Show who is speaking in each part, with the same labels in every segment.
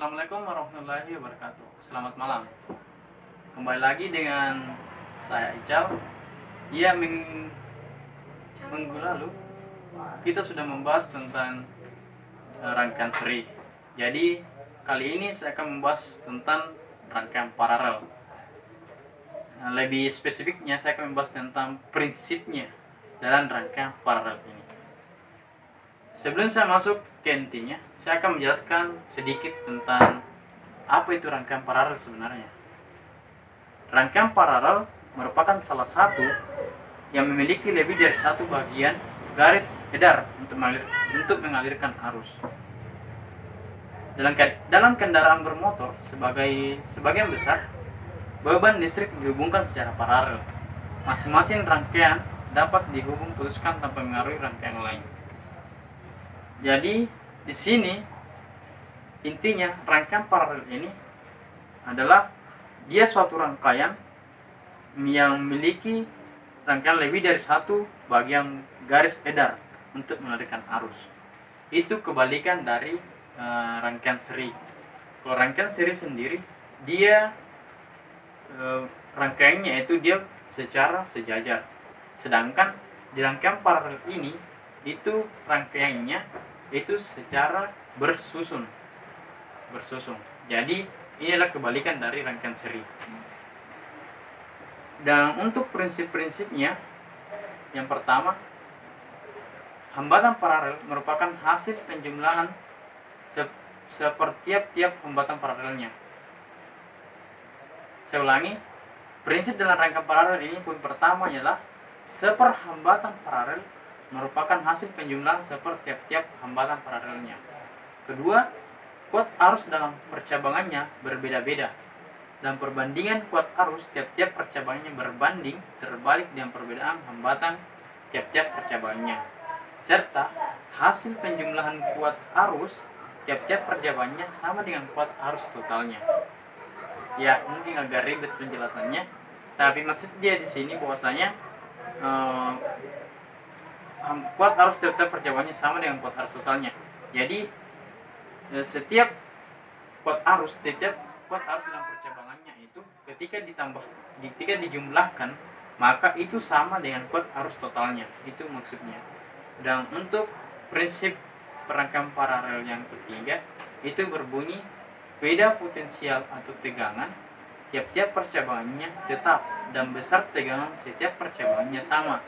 Speaker 1: Assalamualaikum warahmatullahi wabarakatuh. Selamat malam. Kembali lagi dengan saya Ical. Ya, minggu lalu kita sudah membahas tentang rangkaian seri. Jadi kali ini saya akan membahas tentang rangkaian paralel. Lebih spesifiknya saya akan membahas tentang prinsipnya dalam rangkaian paralel ini. Sebelum saya masuk ke intinya, saya akan menjelaskan sedikit tentang apa itu rangkaian paralel sebenarnya. Rangkaian paralel merupakan salah satu yang memiliki lebih dari satu bagian garis edar untuk mengalirkan arus. Dalam kendaraan bermotor, sebagian besar beban listrik dihubungkan secara paralel. Masing-masing rangkaian dapat dihubung putuskan tanpa mengaruhi rangkaian lain. Jadi di sini intinya rangkaian paralel ini adalah dia suatu rangkaian yang memiliki rangkaian lebih dari satu bagian garis edar untuk mengalirkan arus. Itu kebalikan dari rangkaian seri. Kalau rangkaian seri sendiri dia rangkaiannya itu dia secara sejajar. Sedangkan di rangkaian paralel ini itu rangkaiannya itu secara bersusun. Jadi inilah kebalikan dari rangkaian seri. Dan untuk prinsip-prinsipnya, yang pertama, hambatan paralel merupakan hasil penjumlahan sepertiap-tiap hambatan paralelnya. Saya ulangi, prinsip dalam rangkaian paralel ini pun pertama ialah seperhambatan paralel merupakan hasil penjumlahan sepertiap-tiap hambatan paralelnya. Kedua, kuat arus dalam percabangannya berbeda-beda, dan perbandingan kuat arus tiap-tiap percabangannya berbanding terbalik dengan perbedaan hambatan tiap-tiap percabangannya, serta hasil penjumlahan kuat arus tiap-tiap percabangannya sama dengan kuat arus totalnya. Ya, mungkin agak ribet penjelasannya, tapi maksud dia di sini bahwasanya kuat arus tiap-tiap percabangannya sama dengan kuat arus totalnya. Jadi setiap kuat arus dalam percabangannya itu ketika dijumlahkan maka itu sama dengan kuat arus totalnya. Itu maksudnya. Dan untuk prinsip rangkaian paralel yang ketiga itu berbunyi beda potensial atau tegangan tiap-tiap percabangannya tetap dan besar tegangan setiap percabangannya sama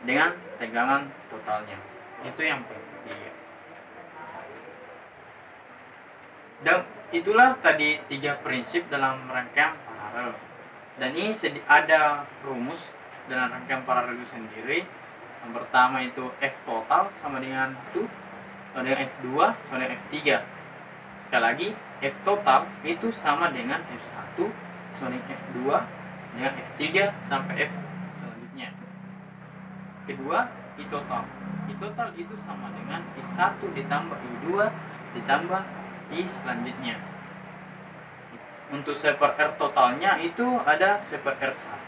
Speaker 1: dengan tegangan totalnya. Itu yang ketiga. Dan itulah tadi 3 prinsip dalam rangkaian paralel. Dan ini ada rumus dalam rangkaian paralel itu sendiri. Yang pertama itu F total sama dengan F2 sama dengan F3. Sekali lagi, F total itu sama dengan F1 sama dengan F2 dengan F3 sampai F selanjutnya. Kedua, I total. I total itu sama dengan I1 ditambah I2 ditambah I selanjutnya. Untuk 1/R totalnya itu ada 1/R1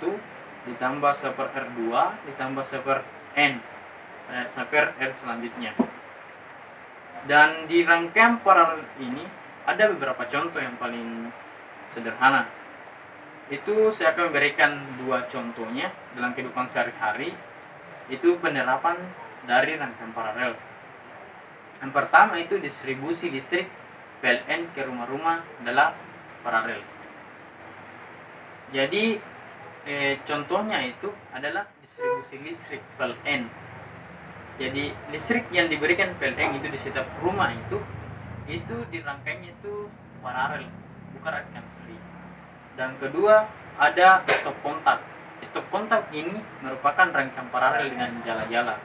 Speaker 1: ditambah 1/R2 ditambah 1/N 1/R selanjutnya. Dan di rangkaian paralel ini ada beberapa contoh yang paling sederhana. Itu saya akan memberikan 2 contohnya dalam kehidupan sehari-hari. Itu penerapan dari rangkaian paralel. Yang pertama itu distribusi listrik PLN ke rumah-rumah adalah paralel. Jadi contohnya itu adalah distribusi listrik PLN. Jadi listrik yang diberikan PLN itu di setiap rumah itu dirangkainya itu paralel, bukan rangkaian seri. Dan kedua ada stop kontak. Stop kontak ini merupakan rangkaian paralel dengan jala-jala.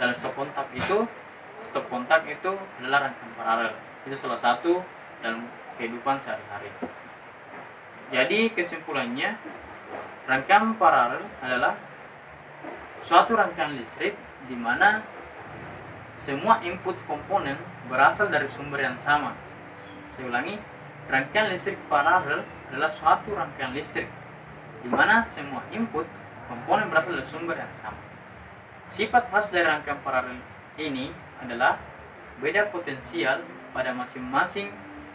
Speaker 1: Dalam stop kontak itu adalah rangkaian paralel. Itu salah satu dalam kehidupan sehari-hari. Jadi kesimpulannya, rangkaian paralel adalah suatu rangkaian listrik di mana semua input komponen berasal dari sumber yang sama. Saya ulangi, rangkaian listrik paralel adalah suatu rangkaian listrik di mana semua input komponen berasal dari sumber yang sama. Sifat khas dari rangkaian paralel ini adalah beda potensial pada masing-masing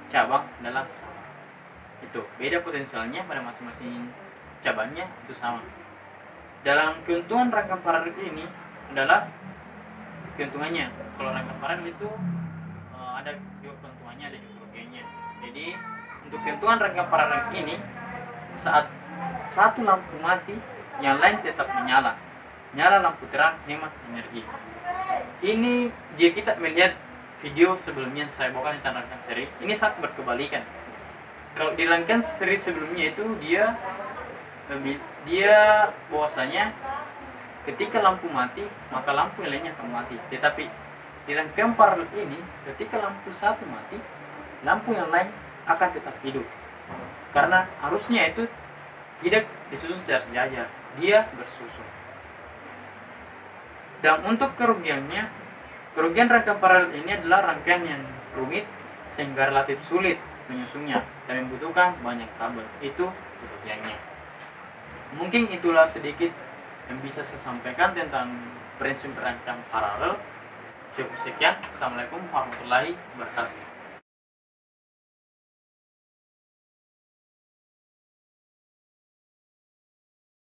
Speaker 1: cabang adalah sama. Itu beda potensialnya pada masing-masing cabangnya itu sama. Dalam keuntungan rangkaian paralel ini adalah keuntungannya. Kalau rangkaian paralel itu ada juga keuntungannya, ada juga kerugiannya. Jadi untuk keuntungan rangkaian paralel ini, saat satu lampu mati, yang lain tetap menyala. Nyala lampu terang, hemat energi. Ini jika kita melihat video sebelumnya saya bawakan tentang rangkaian seri, ini sangat berkebalikan. Kalau di rangkaian seri sebelumnya itu dia bahwasanya ketika lampu mati maka lampu yang lainnya akan mati. Tetapi di rangkaian paralel ini, ketika lampu satu mati, lampu yang lain akan tetap hidup. Karena arusnya itu tidak disusun secara sejajar, dia bersusun. Dan untuk kerugiannya, kerugian rangkaian paralel ini adalah rangkaian yang rumit sehingga relatif sulit menyusunnya dan membutuhkan banyak kabel. Itu kerugiannya. Mungkin itulah sedikit yang bisa saya sampaikan tentang prinsip rangkaian paralel. Cukup sekian. Assalamualaikum warahmatullahi wabarakatuh.